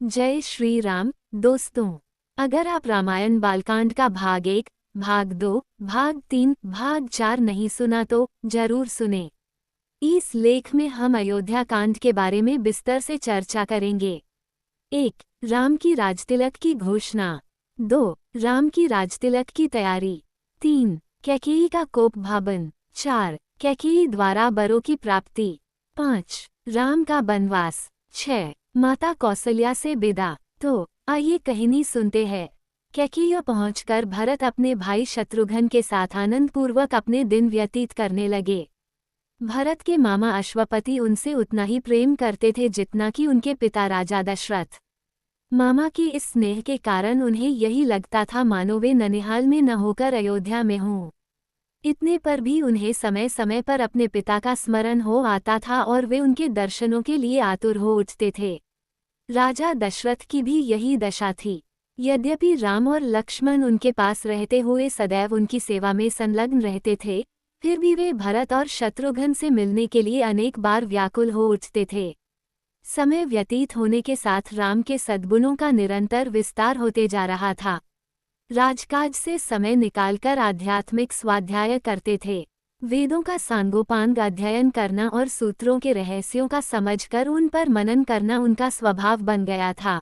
जय श्री राम। दोस्तों, अगर आप रामायण बालकांड का भाग 1, भाग 2, भाग 3, भाग 4 नहीं सुना तो जरूर सुने। इस लेख में हम अयोध्या कांड के बारे में विस्तार से चर्चा करेंगे। 1. राम की राजतिलक की घोषणा। 2. राम की राजतिलक की तैयारी। 3. कैकेयी का कोप भावन। 4. कैकेयी द्वारा वरों की प्राप्ति। 5. राम का वनवास। 6. माता कौशल्या से विदा। तो आइए कहानी सुनते हैं। कैकेयी पहुंचकर भरत अपने भाई शत्रुघ्न के साथ आनंद पूर्वक अपने दिन व्यतीत करने लगे। भरत के मामा अश्वपति उनसे उतना ही प्रेम करते थे जितना कि उनके पिता राजा दशरथ। मामा के इस स्नेह के कारण उन्हें यही लगता था मानो वे ननिहाल में न होकर अयोध्या में हों। इतने पर भी उन्हें समय समय पर अपने पिता का स्मरण हो आता था और वे उनके दर्शनों के लिए आतुर हो उठते थे। राजा दशरथ की भी यही दशा थी। यद्यपि राम और लक्ष्मण उनके पास रहते हुए सदैव उनकी सेवा में संलग्न रहते थे, फिर भी वे भरत और शत्रुघ्न से मिलने के लिए अनेक बार व्याकुल हो उठते थे। समय व्यतीत होने के साथ राम के सद्गुणों का निरंतर विस्तार होते जा रहा था। राजकाज से समय निकालकर आध्यात्मिक स्वाध्याय करते थे। वेदों का सांगोपांग अध्ययन करना और सूत्रों के रहस्यों का समझकर उन पर मनन करना उनका स्वभाव बन गया था।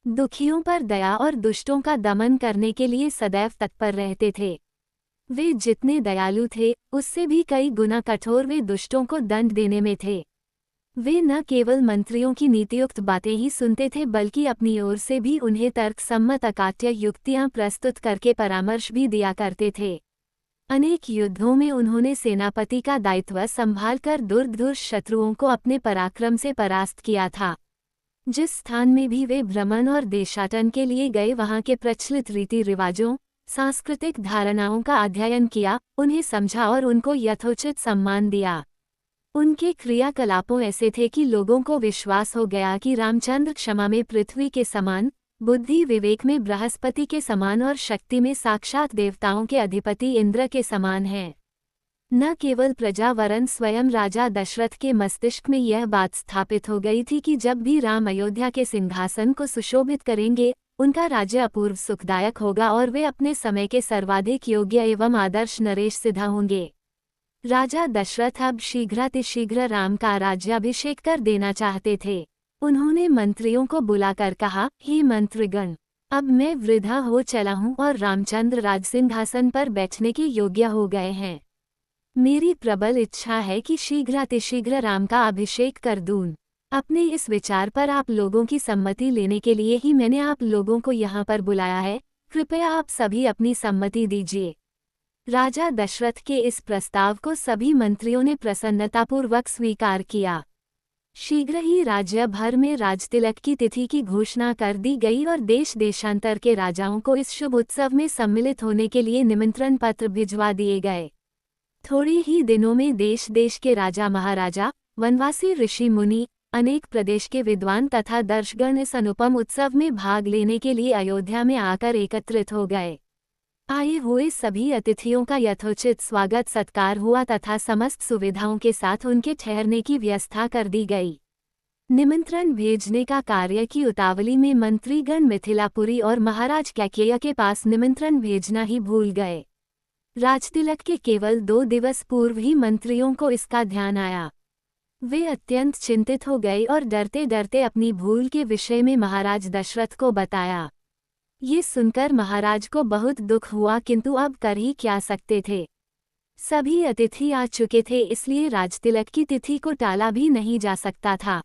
दुखियों पर दया और दुष्टों का दमन करने के लिए सदैव तत्पर रहते थे। वे जितने दयालु थे, उससे भी कई गुना कठोर वे दुष्टों को दंड देने में थे। वे न केवल मंत्रियों की नीतियुक्त बातें ही सुनते थे बल्कि अपनी ओर से भी उन्हें तर्कसम्मत अकाट्य युक्तियां प्रस्तुत करके परामर्श भी दिया करते थे। अनेक युद्धों में उन्होंने सेनापति का दायित्व संभालकर दुर्धर्ष शत्रुओं को अपने पराक्रम से परास्त किया था। जिस स्थान में भी वे भ्रमण और देशाटन के लिए गए वहां के प्रचलित रीति रिवाजों, सांस्कृतिक धारणाओं का अध्ययन किया, उन्हें समझा और उनको यथोचित सम्मान दिया। उनके क्रियाकलापों ऐसे थे कि लोगों को विश्वास हो गया कि रामचंद्र क्षमा में पृथ्वी के समान, बुद्धि विवेक में बृहस्पति के समान और शक्ति में साक्षात देवताओं के अधिपति इंद्र के समान हैं। न केवल प्रजा वरन स्वयं राजा दशरथ के मस्तिष्क में यह बात स्थापित हो गई थी कि जब भी राम अयोध्या के सिंहासन को सुशोभित करेंगे, उनका राज्य अपूर्व सुखदायक होगा और वे अपने समय के सर्वाधिक योग्य एवं आदर्श नरेश सिद्ध होंगे। राजा दशरथ अब शीघ्रातिशीघ्र राम का राज्याभिषेक कर देना चाहते थे। उन्होंने मंत्रियों को बुलाकर कहा, हे मंत्रीगण, अब मैं वृद्धा हो चला हूँ और रामचंद्र राजसिंहासन पर बैठने के योग्य हो गए हैं। मेरी प्रबल इच्छा है कि शीघ्रातिशीघ्र राम का अभिषेक कर दूं। अपने इस विचार पर आप लोगों की सम्मति लेने के लिए ही मैंने आप लोगों को यहाँ पर बुलाया है। कृपया आप सभी अपनी सम्मति दीजिए। राजा दशरथ के इस प्रस्ताव को सभी मंत्रियों ने प्रसन्नतापूर्वक स्वीकार किया। शीघ्र ही राज्य भर में राजतिलक की तिथि की घोषणा कर दी गई और देश देशांतर के राजाओं को इस शुभ उत्सव में सम्मिलित होने के लिए निमंत्रण पत्र भिजवा दिए गए। थोड़े ही दिनों में देश देश के राजा महाराजा, वनवासी ऋषि मुनि, अनेक प्रदेश के विद्वान तथा दर्शगण इस अनुपम उत्सव में भाग लेने के लिए अयोध्या में आकर एकत्रित हो गए। आए हुए सभी अतिथियों का यथोचित स्वागत सत्कार हुआ तथा समस्त सुविधाओं के साथ उनके ठहरने की व्यवस्था कर दी गई। निमंत्रण भेजने का कार्य की उतावली में मंत्रीगण मिथिलापुरी और महाराज कैकेयी के पास निमंत्रण भेजना ही भूल गए। राजतिलक के केवल 2 दिवस पूर्व ही मंत्रियों को इसका ध्यान आया। वे अत्यंत चिंतित हो गए और डरते डरते अपनी भूल के विषय में महाराज दशरथ को बताया। ये सुनकर महाराज को बहुत दुख हुआ, किंतु अब कर ही क्या सकते थे। सभी अतिथि आ चुके थे, इसलिए राजतिलक की तिथि को टाला भी नहीं जा सकता था।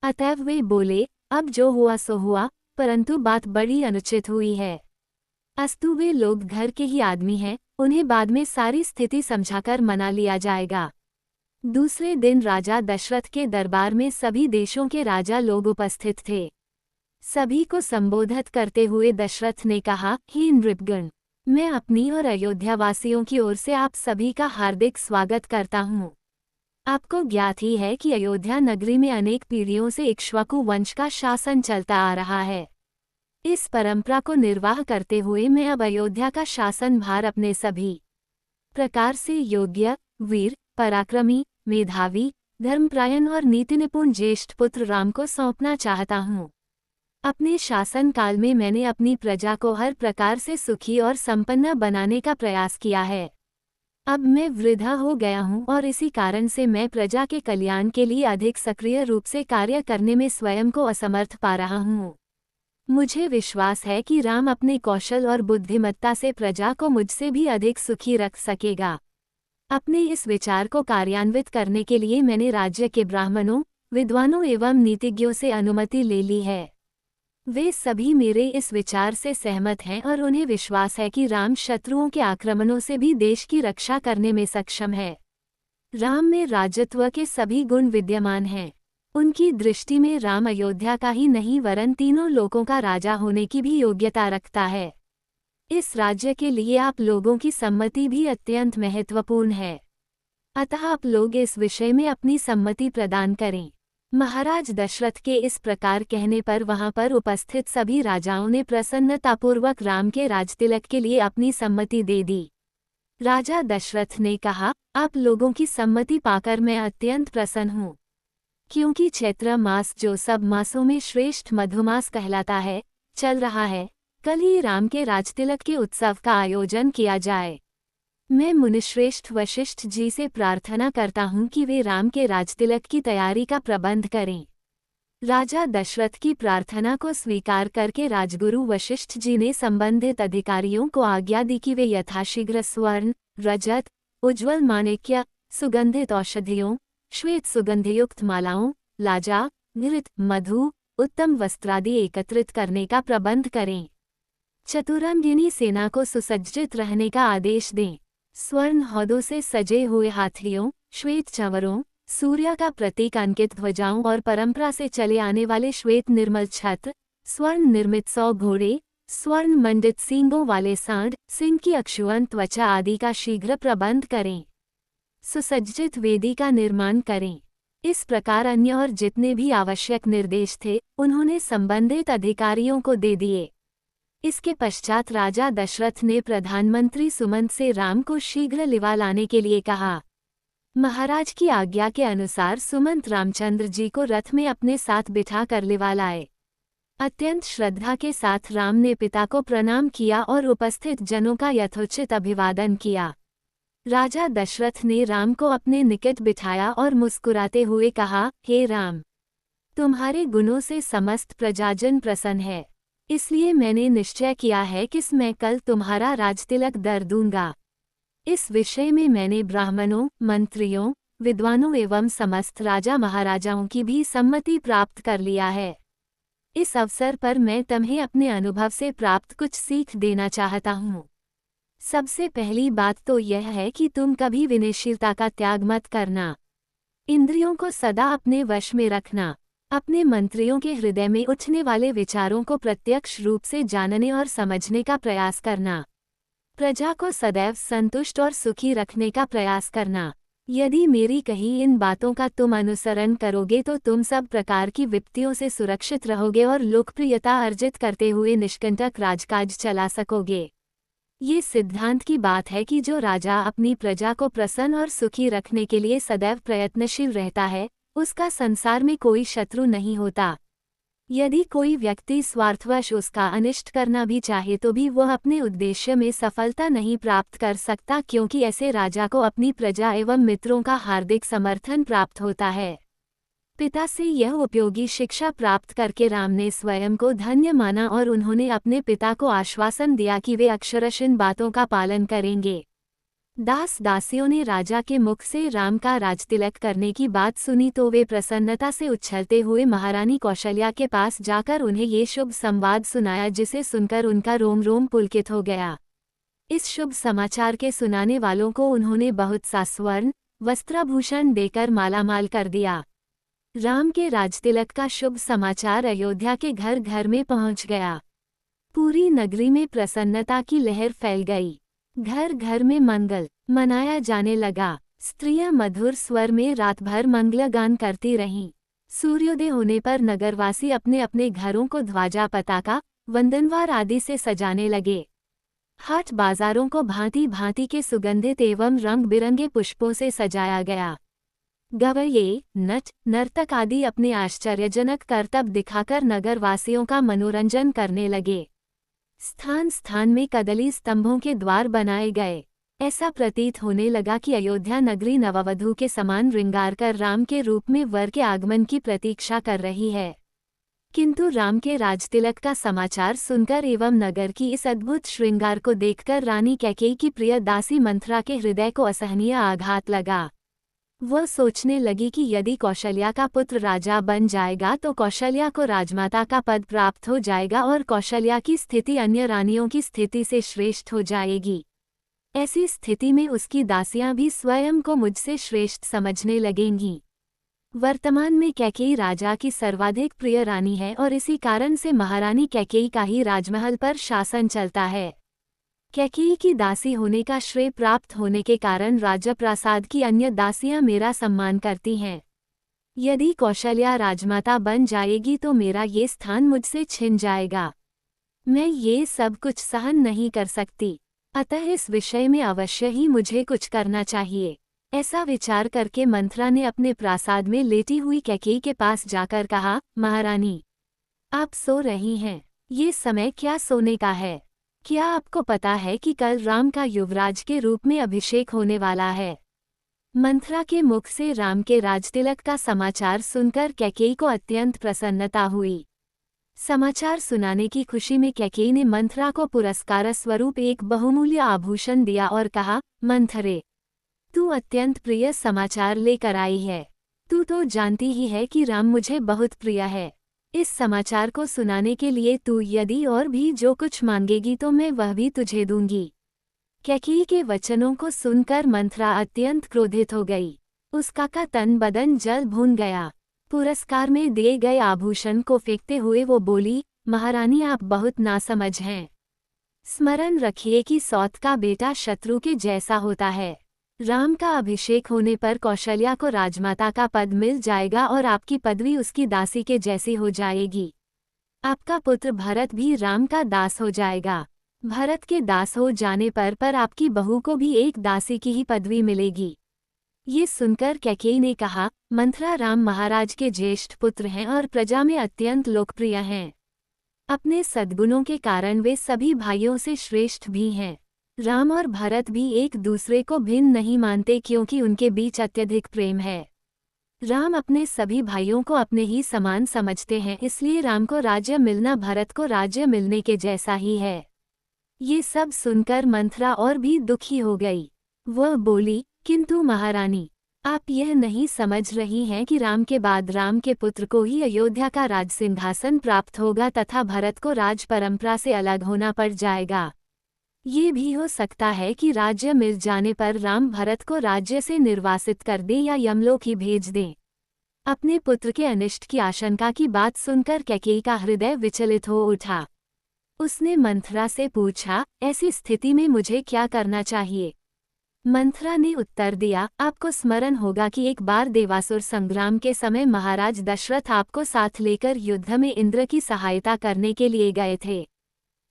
अतएव वे बोले, अब जो हुआ सो हुआ, परंतु बात बड़ी अनुचित हुई है। अस्तु वे लोग घर के ही आदमी हैं, उन्हें बाद में सारी स्थिति समझाकर मना लिया जाएगा। दूसरे दिन राजा दशरथ के दरबार में सभी देशों के राजा लोग उपस्थित थे। सभी को संबोधित करते हुए दशरथ ने कहा, हे नृपगण, मैं अपनी और अयोध्यावासियों की ओर से आप सभी का हार्दिक स्वागत करता हूँ। आपको ज्ञात ही है कि अयोध्या नगरी में अनेक पीढ़ियों से इक्ष्वाकु वंश का शासन चलता आ रहा है। इस परंपरा को निर्वाह करते हुए मैं अब अयोध्या का शासन भार अपने सभी प्रकार से योग्य, वीर, पराक्रमी, मेधावी, धर्मप्रायण और नीति निपुण ज्येष्ठ पुत्र राम को सौंपना चाहता हूँ। अपने शासनकाल में मैंने अपनी प्रजा को हर प्रकार से सुखी और संपन्न बनाने का प्रयास किया है। अब मैं वृद्धा हो गया हूँ और इसी कारण से मैं प्रजा के कल्याण के लिए अधिक सक्रिय रूप से कार्य करने में स्वयं को असमर्थ पा रहा हूँ। मुझे विश्वास है कि राम अपने कौशल और बुद्धिमत्ता से प्रजा को मुझसे भी अधिक सुखी रख सकेगा। अपने इस विचार को कार्यान्वित करने के लिए मैंने राज्य के ब्राह्मणों, विद्वानों एवं नीतिज्ञों से अनुमति ले ली है। वे सभी मेरे इस विचार से सहमत हैं और उन्हें विश्वास है कि राम शत्रुओं के आक्रमणों से भी देश की रक्षा करने में सक्षम है। राम में राजत्व के सभी गुण विद्यमान हैं। उनकी दृष्टि में राम अयोध्या का ही नहीं वरन तीनों लोकों का राजा होने की भी योग्यता रखता है। इस राज्य के लिए आप लोगों की सम्मति भी अत्यंत महत्वपूर्ण है। अतः आप लोग इस विषय में अपनी सम्मति प्रदान करें। महाराज दशरथ के इस प्रकार कहने पर वहां पर उपस्थित सभी राजाओं ने प्रसन्नतापूर्वक राम के राजतिलक के लिए अपनी सम्मति दे दी। राजा दशरथ ने कहा, आप लोगों की सम्मति पाकर मैं अत्यंत प्रसन्न हूँ, क्योंकि चैत्र मास जो सब मासों में श्रेष्ठ मधुमास कहलाता है, चल रहा है। कल ही राम के राजतिलक के उत्सव का आयोजन किया जाए। मैं मुनिश्रेष्ठ वशिष्ठ जी से प्रार्थना करता हूँ कि वे राम के राजतिलक की तैयारी का प्रबंध करें। राजा दशरथ की प्रार्थना को स्वीकार करके राजगुरु वशिष्ठ जी ने संबंधित अधिकारियों को आज्ञा दी कि वे यथाशीघ्र स्वर्ण, रजत, उज्ज्वल माणिक्य, सुगंधित औषधियों, श्वेत सुगंधयुक्त मालाओं, लाजा, घृत, मधु, उत्तम वस्त्रादि एकत्रित करने का प्रबंध करें। चतुरंगिनी सेना को सुसज्जित रहने का आदेश दें। स्वर्ण हौदों से सजे हुए हाथियों, श्वेत चंवरों, सूर्य का प्रतीक अंकित ध्वजाओं और परंपरा से चले आने वाले श्वेत निर्मल छत्र, स्वर्ण निर्मित 100 घोड़े, स्वर्ण मंडित सींगों वाले सांड, सिंह की अक्षुअन त्वचा आदि का शीघ्र प्रबंध करें। सुसज्जित वेदी का निर्माण करें। इस प्रकार अन्य और जितने भी आवश्यक निर्देश थे, उन्होंने संबंधित अधिकारियों को दे दिए। इसके पश्चात राजा दशरथ ने प्रधानमंत्री सुमंत से राम को शीघ्र लिवा लाने के लिए कहा। महाराज की आज्ञा के अनुसार सुमंत रामचंद्र जी को रथ में अपने साथ बिठा कर लिवा लाए। अत्यंत श्रद्धा के साथ राम ने पिता को प्रणाम किया और उपस्थित जनों का यथोचित अभिवादन किया। राजा दशरथ ने राम को अपने निकट बिठाया और मुस्कुराते हुए कहा, हे राम, तुम्हारे गुणों से समस्त प्रजाजन प्रसन्न है, इसलिए मैंने निश्चय किया है कि मैं कल तुम्हारा राजतिलक धर दूंगा। इस विषय में मैंने ब्राह्मणों, मंत्रियों, विद्वानों एवं समस्त राजा महाराजाओं की भी सम्मति प्राप्त कर लिया है। इस अवसर पर मैं तुम्हें अपने अनुभव से प्राप्त कुछ सीख देना चाहता हूँ। सबसे पहली बात तो यह है कि तुम कभी विनयशीलता का त्याग मत करना। इंद्रियों को सदा अपने वश में रखना। अपने मंत्रियों के हृदय में उठने वाले विचारों को प्रत्यक्ष रूप से जानने और समझने का प्रयास करना। प्रजा को सदैव संतुष्ट और सुखी रखने का प्रयास करना। यदि मेरी कही इन बातों का तुम अनुसरण करोगे तो तुम सब प्रकार की विपत्तियों से सुरक्षित रहोगे और लोकप्रियता अर्जित करते हुए निष्कंटक राजकाज चला सकोगे। ये सिद्धांत की बात है कि जो राजा अपनी प्रजा को प्रसन्न और सुखी रखने के लिए सदैव प्रयत्नशील रहता है, उसका संसार में कोई शत्रु नहीं होता। यदि कोई व्यक्ति स्वार्थवश उसका अनिष्ट करना भी चाहे तो भी वह अपने उद्देश्य में सफलता नहीं प्राप्त कर सकता, क्योंकि ऐसे राजा को अपनी प्रजा एवं मित्रों का हार्दिक समर्थन प्राप्त होता है। पिता से यह उपयोगी शिक्षा प्राप्त करके राम ने स्वयं को धन्य माना और उन्होंने अपने पिता को आश्वासन दिया कि वे अक्षरशः इन बातों का पालन करेंगे। दास दासियों ने राजा के मुख से राम का राजतिलक करने की बात सुनी तो वे प्रसन्नता से उछलते हुए महारानी कौशल्या के पास जाकर उन्हें ये शुभ संवाद सुनाया, जिसे सुनकर उनका रोम रोम पुलकित हो गया। इस शुभ समाचार के सुनाने वालों को उन्होंने बहुत सा स्वर्ण, वस्त्राभूषण देकर मालामाल कर दिया। राम के राजतिलक का शुभ समाचार अयोध्या के घर घर में पहुंच गया। पूरी नगरी में प्रसन्नता की लहर फैल गई। घर घर में मंगल मनाया जाने लगा। स्त्रियां मधुर स्वर में रात भर मंगलगान करती रहीं। सूर्योदय होने पर नगरवासी अपने अपने घरों को ध्वजा, पताका, वंदनवार आदि से सजाने लगे। हाट बाजारों को भांति भांति के सुगंधित एवं रंग बिरंगे पुष्पों से सजाया गया। गवैये, नट, नर्तक आदि अपने आश्चर्यजनक करतब दिखाकर नगरवासियों का मनोरंजन करने लगे। स्थान स्थान में कदली स्तंभों के द्वार बनाए गए। ऐसा प्रतीत होने लगा कि अयोध्या नगरी नववधू के समान श्रृंगार कर राम के रूप में वर के आगमन की प्रतीक्षा कर रही है। किंतु राम के राजतिलक का समाचार सुनकर एवं नगर की इस अद्भुत श्रृंगार को देखकर रानी कैकेयी की प्रिय दासी मंथरा के हृदय को असहनीय आघात लगा। वह सोचने लगी कि यदि कौशल्या का पुत्र राजा बन जाएगा तो कौशल्या को राजमाता का पद प्राप्त हो जाएगा और कौशल्या की स्थिति अन्य रानियों की स्थिति से श्रेष्ठ हो जाएगी। ऐसी स्थिति में उसकी दासियां भी स्वयं को मुझसे श्रेष्ठ समझने लगेंगी। वर्तमान में कैकेयी राजा की सर्वाधिक प्रिय रानी है और इसी कारण से महारानी कैकेयी का ही राजमहल पर शासन चलता है। कैकेयी की दासी होने का श्रेय प्राप्त होने के कारण राजप्रासाद की अन्य दासियां मेरा सम्मान करती हैं। यदि कौशल्या राजमाता बन जाएगी तो मेरा ये स्थान मुझसे छिन जाएगा। मैं ये सब कुछ सहन नहीं कर सकती, अतः इस विषय में अवश्य ही मुझे कुछ करना चाहिए। ऐसा विचार करके मंथरा ने अपने प्रासाद में लेटी हुई कैकेयी के पास जाकर कहा, महारानी, आप सो रही हैं। ये समय क्या सोने का है? क्या आपको पता है कि कल राम का युवराज के रूप में अभिषेक होने वाला है? मंथरा के मुख से राम के राजतिलक का समाचार सुनकर कैकेयी को अत्यंत प्रसन्नता हुई। समाचार सुनाने की खुशी में कैकेयी ने मंथरा को पुरस्कार स्वरूप एक बहुमूल्य आभूषण दिया और कहा, मंथरे, तू अत्यंत प्रिय समाचार लेकर आई है। तू तो जानती ही है कि राम मुझे बहुत प्रिय है। इस समाचार को सुनाने के लिए तू यदि और भी जो कुछ मांगेगी तो मैं वह भी तुझे दूंगी। कैकेयी के वचनों को सुनकर मंथरा अत्यंत क्रोधित हो गई। उसका का तन बदन जल भून गया। पुरस्कार में दिए गए आभूषण को फेंकते हुए वो बोली, महारानी, आप बहुत नासमझ हैं। स्मरण रखिए कि सौत का बेटा शत्रु के जैसा होता है। राम का अभिषेक होने पर कौशल्या को राजमाता का पद मिल जाएगा और आपकी पदवी उसकी दासी के जैसी हो जाएगी। आपका पुत्र भरत भी राम का दास हो जाएगा। भरत के दास हो जाने पर आपकी बहू को भी एक दासी की ही पदवी मिलेगी। ये सुनकर कैकेयी ने कहा, मंथरा, राम महाराज के ज्येष्ठ पुत्र हैं और प्रजा में अत्यंत लोकप्रिय हैं। अपने सद्गुणों के कारण वे सभी भाइयों से श्रेष्ठ भी हैं। राम और भरत भी एक दूसरे को भिन्न नहीं मानते क्योंकि उनके बीच अत्यधिक प्रेम है। राम अपने सभी भाइयों को अपने ही समान समझते हैं, इसलिए राम को राज्य मिलना भरत को राज्य मिलने के जैसा ही है। ये सब सुनकर मंथरा और भी दुखी हो गई। वह बोली, किंतु महारानी, आप यह नहीं समझ रही हैं कि राम के बाद राम के पुत्र को ही अयोध्या का राज सिंहासन प्राप्त होगा तथा भरत को राज परंपरा से अलग होना पड़ जाएगा। ये भी हो सकता है कि राज्य मिल जाने पर राम भरत को राज्य से निर्वासित कर दे या यमलोक ही भेज दें। अपने पुत्र के अनिष्ट की आशंका की बात सुनकर कैकेयी का हृदय विचलित हो उठा। उसने मंथरा से पूछा, ऐसी स्थिति में मुझे क्या करना चाहिए? मंथरा ने उत्तर दिया, आपको स्मरण होगा कि एक बार देवासुर संग्राम के समय महाराज दशरथ आपको साथ लेकर युद्ध में इंद्र की सहायता करने के लिए गए थे।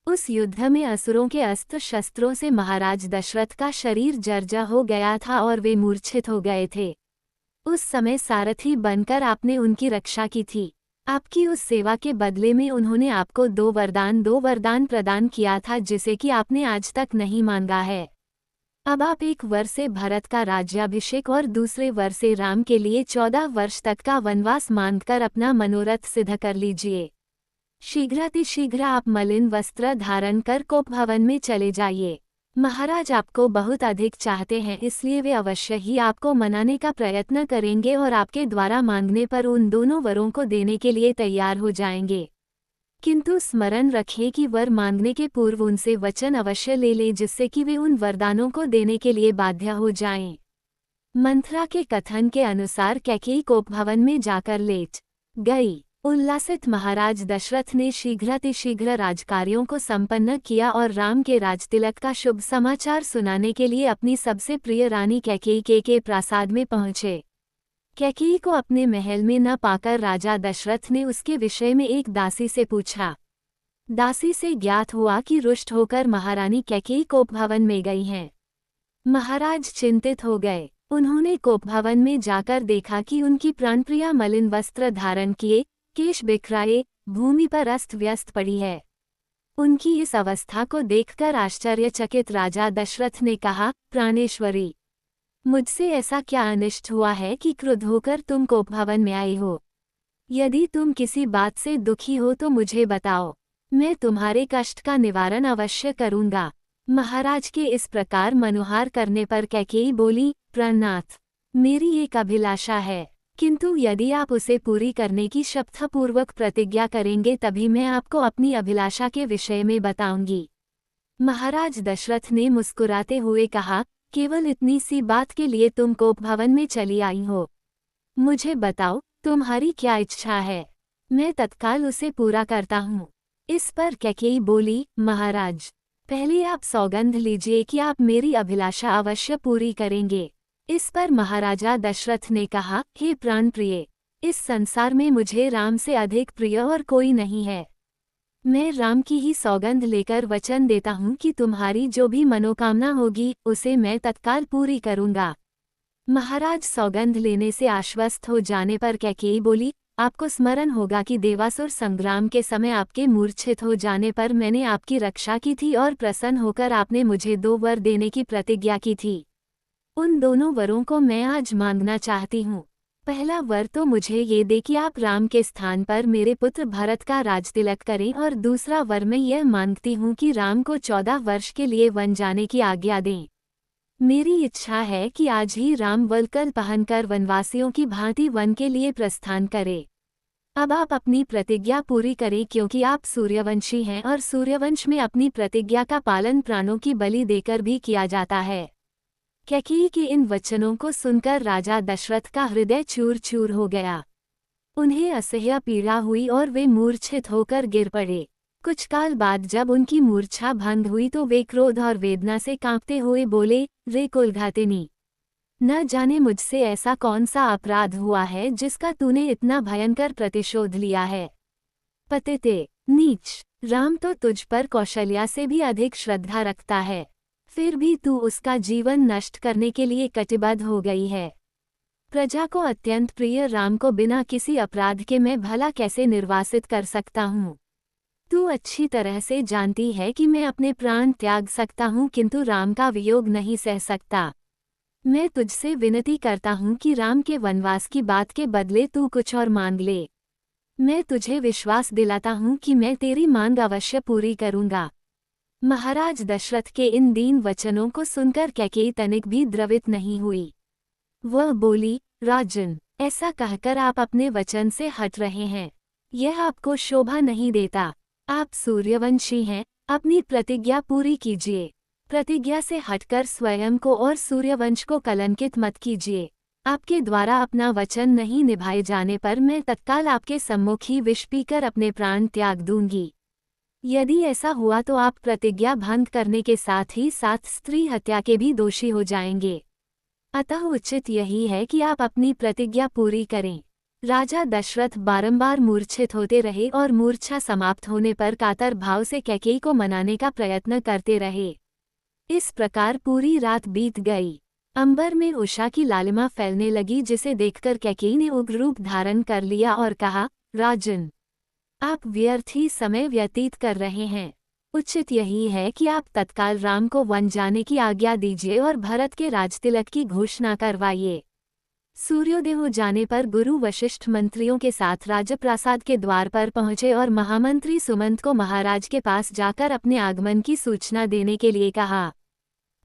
उस युद्ध में असुरों के अस्त्र शस्त्रों से महाराज दशरथ का शरीर जर्जर हो गया था और वे मूर्छित हो गए थे। उस समय सारथी बनकर आपने उनकी रक्षा की थी। आपकी उस सेवा के बदले में उन्होंने आपको दो वरदान प्रदान किया था जिसे कि आपने आज तक नहीं मांगा है। अब आप एक वर्ष से भरत का राज्याभिषेक और दूसरे वर्ष से राम के लिए 14 वर्ष तक का वनवास मांगकर अपना मनोरथ सिद्ध कर लीजिए। शीघ्रातिशीघ्र आप मलिन वस्त्र धारण कर कोप भवन में चले जाइए। महाराज आपको बहुत अधिक चाहते हैं, इसलिए वे अवश्य ही आपको मनाने का प्रयत्न करेंगे और आपके द्वारा मांगने पर उन दोनों वरों को देने के लिए तैयार हो जाएंगे। किंतु स्मरण रखें कि वर मांगने के पूर्व उनसे वचन अवश्य ले लें जिससे कि वे उन वरदानों को देने के लिए बाध्य हो जाएं। मंथरा के कथन के अनुसार कैकेयी कोप भवन में जाकर लेट गई। उल्लासित महाराज दशरथ ने शीघ्रातिशीघ्र राजकार्यों को संपन्न किया और राम के राजतिलक का शुभ समाचार सुनाने के लिए अपनी सबसे प्रिय रानी कैकेयी के प्रासाद में पहुंचे। कैकेयी को अपने महल में न पाकर राजा दशरथ ने उसके विषय में एक दासी से पूछा। दासी से ज्ञात हुआ कि रुष्ट होकर महारानी कैकेयी कोप भवन में गई हैं। महाराज चिंतित हो गए। उन्होंने कोप भवन में जाकर देखा कि उनकी प्राणप्रिया मलिन वस्त्र धारण किए, केश बिखराए, भूमि पर अस्त व्यस्त पड़ी है। उनकी इस अवस्था को देखकर आश्चर्यचकित राजा दशरथ ने कहा, प्राणेश्वरी, मुझसे ऐसा क्या अनिष्ट हुआ है कि क्रुद्ध होकर तुम कोप भवन में आई हो? यदि तुम किसी बात से दुखी हो तो मुझे बताओ, मैं तुम्हारे कष्ट का निवारण अवश्य करूंगा। महाराज के इस प्रकार मनुहार करने पर कैकेयी बोली, प्रणनाथ, मेरी एक अभिलाषा है, किंतु यदि आप उसे पूरी करने की शपथपूर्वक प्रतिज्ञा करेंगे तभी मैं आपको अपनी अभिलाषा के विषय में बताऊंगी। महाराज दशरथ ने मुस्कुराते हुए कहा, केवल इतनी सी बात के लिए तुम कोप भवन में चली आई हो? मुझे बताओ, तुम्हारी क्या इच्छा है? मैं तत्काल उसे पूरा करता हूँ। इस पर कैकेयी बोली, महाराज, पहले आप सौगंध लीजिए कि आप मेरी अभिलाषा अवश्य पूरी करेंगे। इस पर महाराजा दशरथ ने कहा, हे प्राणप्रिय, इस संसार में मुझे राम से अधिक प्रिय और कोई नहीं है। मैं राम की ही सौगंध लेकर वचन देता हूँ कि तुम्हारी जो भी मनोकामना होगी उसे मैं तत्काल पूरी करूँगा। महाराज सौगंध लेने से आश्वस्त हो जाने पर कैकेयी बोली, आपको स्मरण होगा कि देवासुर संग्राम के समय आपके मूर्छित हो जाने पर मैंने आपकी रक्षा की थी और प्रसन्न होकर आपने मुझे 2 वर देने की प्रतिज्ञा की थी। उन दोनों वरों को मैं आज मांगना चाहती हूँ। पहला वर तो मुझे ये दे कि आप राम के स्थान पर मेरे पुत्र भरत का राजतिलक करें, और दूसरा वर मैं यह मांगती हूँ कि राम को 14 वर्ष के लिए वन जाने की आज्ञा दें। मेरी इच्छा है कि आज ही राम वल्कल पहनकर वनवासियों की भांति वन के लिए प्रस्थान करें। अब आप अपनी प्रतिज्ञा पूरी करें, क्योंकि आप सूर्यवंशी हैं और सूर्यवंश में अपनी प्रतिज्ञा का पालन प्राणों की बलि देकर भी किया जाता है। कैकेयी के इन वचनों को सुनकर राजा दशरथ का हृदय चूर चूर हो गया। उन्हें असह्य पीड़ा हुई और वे मूर्छित होकर गिर पड़े। कुछ काल बाद जब उनकी मूर्छा भंग हुई तो वे क्रोध और वेदना से कांपते हुए बोले, रे कुलघातिनी, न जाने मुझसे ऐसा कौन सा अपराध हुआ है जिसका तूने इतना भयंकर प्रतिशोध लिया है। पतिते, नीच, राम तो तुझ पर कौशल्या से भी अधिक श्रद्धा रखता है, फिर भी तू उसका जीवन नष्ट करने के लिए कटिबद्ध हो गई है। प्रजा को अत्यंत प्रिय राम को बिना किसी अपराध के मैं भला कैसे निर्वासित कर सकता हूँ? तू अच्छी तरह से जानती है कि मैं अपने प्राण त्याग सकता हूँ, किंतु राम का वियोग नहीं सह सकता। मैं तुझसे विनती करता हूँ कि राम के वनवास की बात के बदले तू कुछ और मांग ले। मैं तुझे विश्वास दिलाता हूँ कि मैं तेरी मांग अवश्य पूरी करूँगा। महाराज दशरथ के इन दीन वचनों को सुनकर कैकेयी तनिक भी द्रवित नहीं हुई। वह बोली, राजन, ऐसा कहकर आप अपने वचन से हट रहे हैं। यह आपको शोभा नहीं देता। आप सूर्यवंशी हैं, अपनी प्रतिज्ञा पूरी कीजिए। प्रतिज्ञा से हटकर स्वयं को और सूर्यवंश को कलंकित मत कीजिए। आपके द्वारा अपना वचन नहीं निभाए जाने पर मैं तत्काल आपके सम्मुख ही विष पीकर अपने प्राण त्याग दूंगी। यदि ऐसा हुआ तो आप प्रतिज्ञा भंग करने के साथ ही साथ स्त्री हत्या के भी दोषी हो जाएंगे। अतः उचित यही है कि आप अपनी प्रतिज्ञा पूरी करें। राजा दशरथ बारंबार मूर्छित होते रहे और मूर्छा समाप्त होने पर कातर भाव से कैकेयी को मनाने का प्रयत्न करते रहे। इस प्रकार पूरी रात बीत गई। अंबर में उषा की लालिमा फैलने लगी, जिसे देखकर कैकेयी ने उग्र रूप धारण कर लिया और कहा, राजन, आप व्यर्थ ही समय व्यतीत कर रहे हैं। उचित यही है कि आप तत्काल राम को वन जाने की आज्ञा दीजिए और भरत के राजतिलक की घोषणा करवाइए। सूर्योदय हो जाने पर गुरु वशिष्ठ मंत्रियों के साथ राजप्रासाद के द्वार पर पहुंचे और महामंत्री सुमंत को महाराज के पास जाकर अपने आगमन की सूचना देने के लिए कहा।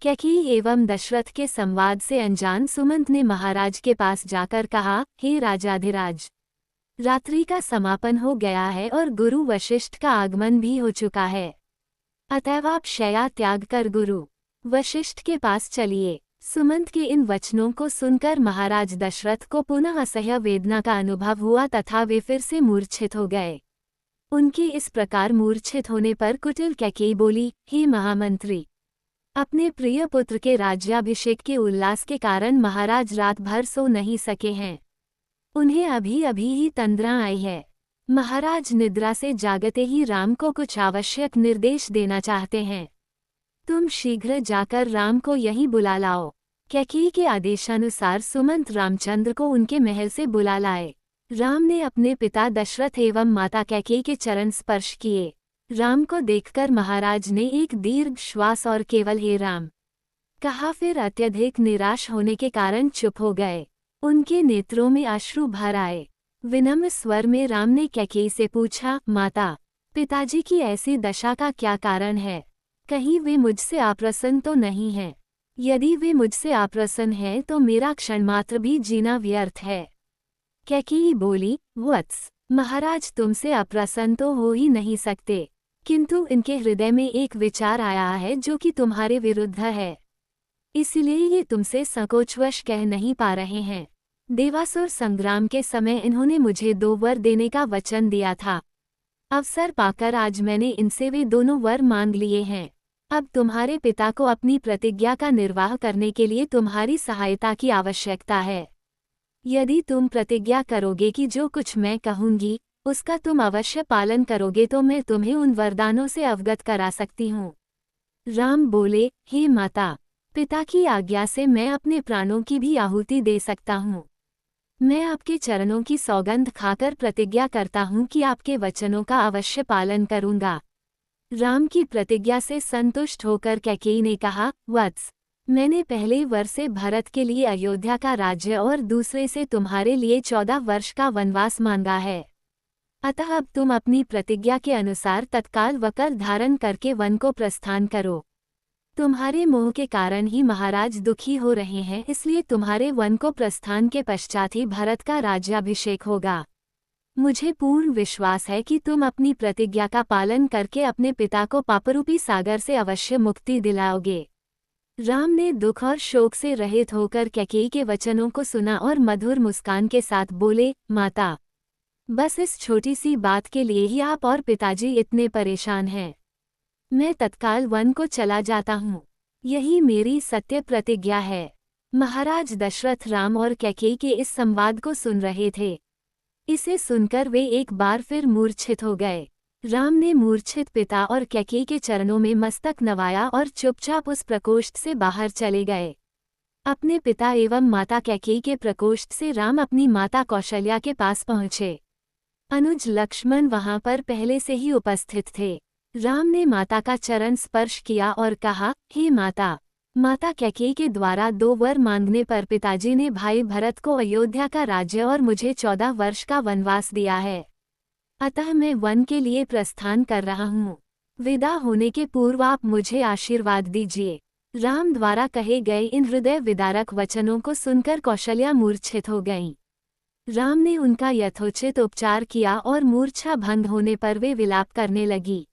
कैकेयी एवं दशरथ के संवाद से अनजान सुमंत ने महाराज के पास जाकर कहा, हे राजाधिराज, रात्रि का समापन हो गया है और गुरु वशिष्ठ का आगमन भी हो चुका है। अतएव आप शय्या त्याग कर गुरु वशिष्ठ के पास चलिए। सुमंत के इन वचनों को सुनकर महाराज दशरथ को पुनः असह्य वेदना का अनुभव हुआ तथा वे फिर से मूर्छित हो गए। उनके इस प्रकार मूर्छित होने पर कुटिल कैकेयी बोली, हे महामंत्री, अपने प्रिय पुत्र के राज्याभिषेक के उल्लास के कारण महाराज रात भर सो नहीं सके हैं। उन्हें अभी अभी ही तंद्रा आई है। महाराज निद्रा से जागते ही राम को कुछ आवश्यक निर्देश देना चाहते हैं। तुम शीघ्र जाकर राम को यहीं बुला लाओ। कैकेयी के आदेशानुसार सुमंत रामचंद्र को उनके महल से बुला लाए। राम ने अपने पिता दशरथ एवं माता कैकेयी के चरण स्पर्श किए। राम को देखकर महाराज ने एक दीर्घ श्वास और केवल हे राम कहा, फिर अत्यधिक निराश होने के कारण चुप हो गए। उनके नेत्रों में अश्रु भर आए। विनम्र स्वर में राम ने कैकेयी से पूछा, माता, पिताजी की ऐसी दशा का क्या कारण है? कहीं वे मुझसे अप्रसन्न तो नहीं हैं? यदि वे मुझसे अप्रसन्न हैं तो मेरा क्षणमात्र भी जीना व्यर्थ है। कैकेयी बोली, वत्स, महाराज तुमसे अप्रसन्न तो हो ही नहीं सकते, किंतु इनके हृदय में एक विचार आया है जो कि तुम्हारे विरुद्ध है, इसलिए ये तुमसे संकोचवश कह नहीं पा रहे हैं। देवासुर संग्राम के समय इन्होंने मुझे 2 वर देने का वचन दिया था। अवसर पाकर आज मैंने इनसे वे दोनों वर मांग लिए हैं। अब तुम्हारे पिता को अपनी प्रतिज्ञा का निर्वाह करने के लिए तुम्हारी सहायता की आवश्यकता है। यदि तुम प्रतिज्ञा करोगे कि जो कुछ मैं कहूंगी उसका तुम अवश्य पालन करोगे तो मैं तुम्हें उन वरदानों से अवगत करा सकती हूँ। राम बोले, हे माता, पिता की आज्ञा से मैं अपने प्राणों की भी आहुति दे सकता हूँ। मैं आपके चरणों की सौगंध खाकर प्रतिज्ञा करता हूँ कि आपके वचनों का अवश्य पालन करूँगा। राम की प्रतिज्ञा से संतुष्ट होकर कैकेयी ने कहा, वत्स, मैंने पहले वर से भरत के लिए अयोध्या का राज्य और दूसरे से तुम्हारे लिए 14 वर्ष का वनवास मांगा है। अतः अब तुम अपनी प्रतिज्ञा के अनुसार तत्काल वकर धारण करके वन को प्रस्थान करो। तुम्हारे मोह के कारण ही महाराज दुखी हो रहे हैं, इसलिए तुम्हारे वन को प्रस्थान के पश्चात ही भरत का राज्याभिषेक होगा। मुझे पूर्ण विश्वास है कि तुम अपनी प्रतिज्ञा का पालन करके अपने पिता को पापरूपी सागर से अवश्य मुक्ति दिलाओगे। राम ने दुख और शोक से रहित होकर कैकेयी के वचनों को सुना और मधुर मुस्कान के साथ बोले, माता, बस इस छोटी सी बात के लिए ही आप और पिताजी इतने परेशान हैं। मैं तत्काल वन को चला जाता हूँ, यही मेरी सत्य प्रतिज्ञा है। महाराज दशरथ राम और कैकेयी के इस संवाद को सुन रहे थे। इसे सुनकर वे एक बार फिर मूर्छित हो गए। राम ने मूर्छित पिता और कैकेयी के चरणों में मस्तक नवाया और चुपचाप उस प्रकोष्ठ से बाहर चले गए। अपने पिता एवं माता कैकेयी के प्रकोष्ठ से राम अपनी माता कौशल्या के पास पहुँचे। अनुज लक्ष्मण वहां पर पहले से ही उपस्थित थे। राम ने माता का चरण स्पर्श किया और कहा, हे माता, माता कैकेयी के द्वारा 2 वर मांगने पर पिताजी ने भाई भरत को अयोध्या का राज्य और मुझे 14 वर्ष का वनवास दिया है। अतः मैं वन के लिए प्रस्थान कर रहा हूँ। विदा होने के पूर्व आप मुझे आशीर्वाद दीजिए। राम द्वारा कहे गए इन हृदय विदारक वचनों को सुनकर कौशल्या मूर्छित हो गईं। राम ने उनका यथोचित उपचार किया और मूर्छा भंग होने पर वे विलाप करने लगी।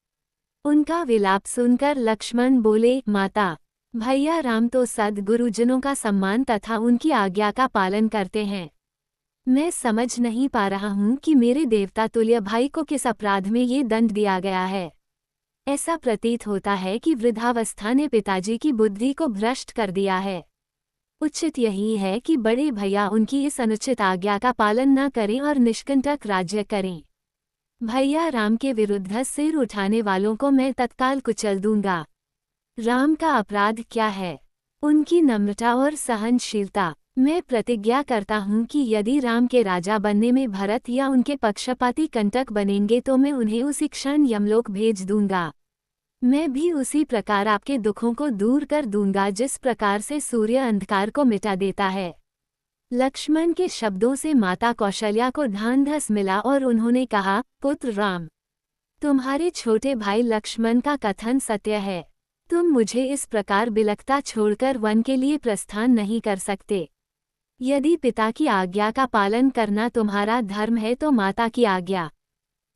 उनका विलाप सुनकर लक्ष्मण बोले, माता, भैया राम तो सद्गुरुजनों का सम्मान तथा उनकी आज्ञा का पालन करते हैं। मैं समझ नहीं पा रहा हूँ कि मेरे देवता तुल्य भाई को किस अपराध में ये दंड दिया गया है। ऐसा प्रतीत होता है कि वृद्धावस्था ने पिताजी की बुद्धि को भ्रष्ट कर दिया है। उचित यही है कि बड़े भैया उनकी इस अनुचित आज्ञा का पालन न करें और निष्कंटक राज्य करें। भैया राम के विरुद्ध सिर उठाने वालों को मैं तत्काल कुचल दूंगा। राम का अपराध क्या है? उनकी नम्रता और सहनशीलता। मैं प्रतिज्ञा करता हूँ कि यदि राम के राजा बनने में भरत या उनके पक्षपाती कंटक बनेंगे तो मैं उन्हें उसी क्षण यमलोक भेज दूंगा। मैं भी उसी प्रकार आपके दुखों को दूर कर दूंगा जिस प्रकार से सूर्य अंधकार को मिटा देता है। लक्ष्मण के शब्दों से माता कौशल्या को ढांढस मिला और उन्होंने कहा, पुत्र राम, तुम्हारे छोटे भाई लक्ष्मण का कथन सत्य है। तुम मुझे इस प्रकार बिलखता छोड़कर वन के लिए प्रस्थान नहीं कर सकते। यदि पिता की आज्ञा का पालन करना तुम्हारा धर्म है तो माता की आज्ञा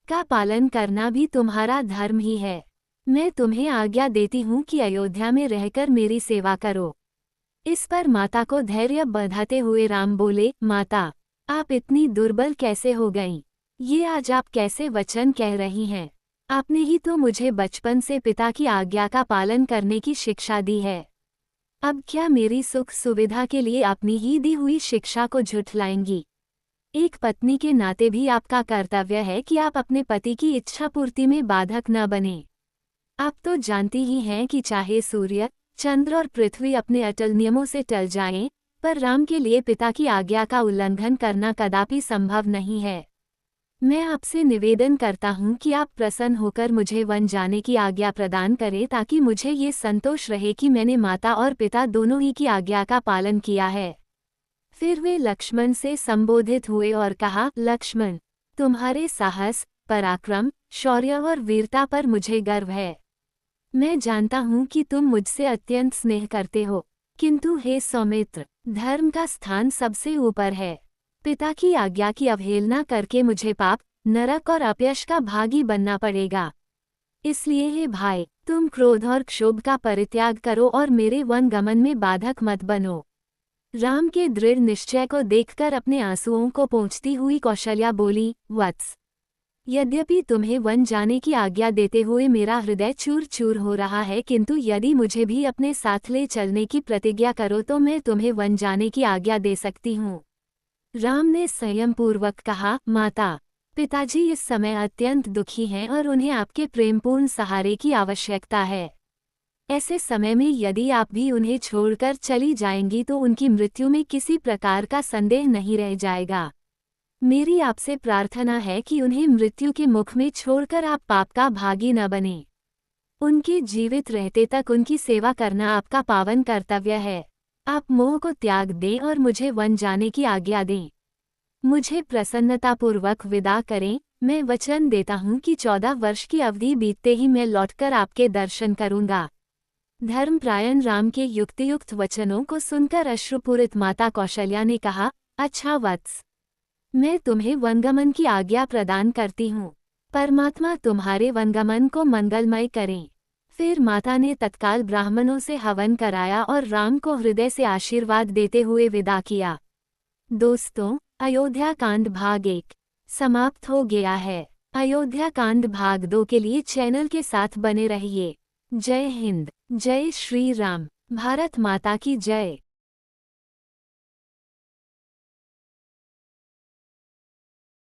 का पालन करना भी तुम्हारा धर्म ही है। मैं तुम्हें आज्ञा देती हूँ कि अयोध्या में रहकर मेरी सेवा करो। इस पर माता को धैर्य बंधाते हुए राम बोले, माता, आप इतनी दुर्बल कैसे हो गईं? ये आज आप कैसे वचन कह रही हैं? आपने ही तो मुझे बचपन से पिता की आज्ञा का पालन करने की शिक्षा दी है। अब क्या मेरी सुख सुविधा के लिए अपनी ही दी हुई शिक्षा को झुठलाएंगी? एक पत्नी के नाते भी आपका कर्तव्य है कि आप अपने पति की इच्छा पूर्ति में बाधक न बने। आप तो जानती ही हैं कि चाहे सूर्य, चंद्र और पृथ्वी अपने अटल नियमों से टल जाएं, पर राम के लिए पिता की आज्ञा का उल्लंघन करना कदापि संभव नहीं है। मैं आपसे निवेदन करता हूँ कि आप प्रसन्न होकर मुझे वन जाने की आज्ञा प्रदान करें, ताकि मुझे ये संतोष रहे कि मैंने माता और पिता दोनों ही की आज्ञा का पालन किया है। फिर वे लक्ष्मण से संबोधित हुए और कहा, लक्ष्मण, तुम्हारे साहस, पराक्रम, शौर्य और वीरता पर मुझे गर्व है। मैं जानता हूँ कि तुम मुझसे अत्यंत स्नेह करते हो, किंतु हे सौमित्र, धर्म का स्थान सबसे ऊपर है। पिता की आज्ञा की अवहेलना करके मुझे पाप, नरक और अपयश का भागी बनना पड़ेगा। इसलिए हे भाई, तुम क्रोध और क्षोभ का परित्याग करो और मेरे वन गमन में बाधक मत बनो। राम के दृढ़ निश्चय को देखकर अपने आंसुओं को पोंछती हुई कौशल्या बोली, वत्स, यद्यपि तुम्हें वन जाने की आज्ञा देते हुए मेरा हृदय चूर चूर हो रहा है, किंतु यदि मुझे भी अपने साथ ले चलने की प्रतिज्ञा करो तो मैं तुम्हें वन जाने की आज्ञा दे सकती हूँ। राम ने संयम पूर्वक कहा, माता, पिताजी इस समय अत्यंत दुखी हैं और उन्हें आपके प्रेमपूर्ण सहारे की आवश्यकता है। ऐसे समय में यदि आप भी उन्हें छोड़कर चली जाएंगी तो उनकी मृत्यु में किसी प्रकार का संदेह नहीं रह जाएगा। मेरी आपसे प्रार्थना है कि उन्हें मृत्यु के मुख में छोड़कर आप पाप का भागी न बने। उनके जीवित रहते तक उनकी सेवा करना आपका पावन कर्तव्य है। आप मोह को त्याग दें और मुझे वन जाने की आज्ञा दें। मुझे प्रसन्नतापूर्वक विदा करें। मैं वचन देता हूँ कि 14 वर्ष की अवधि बीतते ही मैं लौटकर आपके दर्शन करूँगा। धर्मप्रायण राम के युक्तियुक्त वचनों को सुनकर अश्रुपूरित माता कौशल्या ने कहा, अच्छा वत्स, मैं तुम्हें वनगमन की आज्ञा प्रदान करती हूँ। परमात्मा तुम्हारे वनगमन को मंगलमय करें। फिर माता ने तत्काल ब्राह्मणों से हवन कराया और राम को हृदय से आशीर्वाद देते हुए विदा किया। दोस्तों, अयोध्या कांड भाग 1 समाप्त हो गया है। अयोध्या कांड भाग 2 के लिए चैनल के साथ बने रहिए। जय हिंद, जय श्री राम, भारत माता की जय।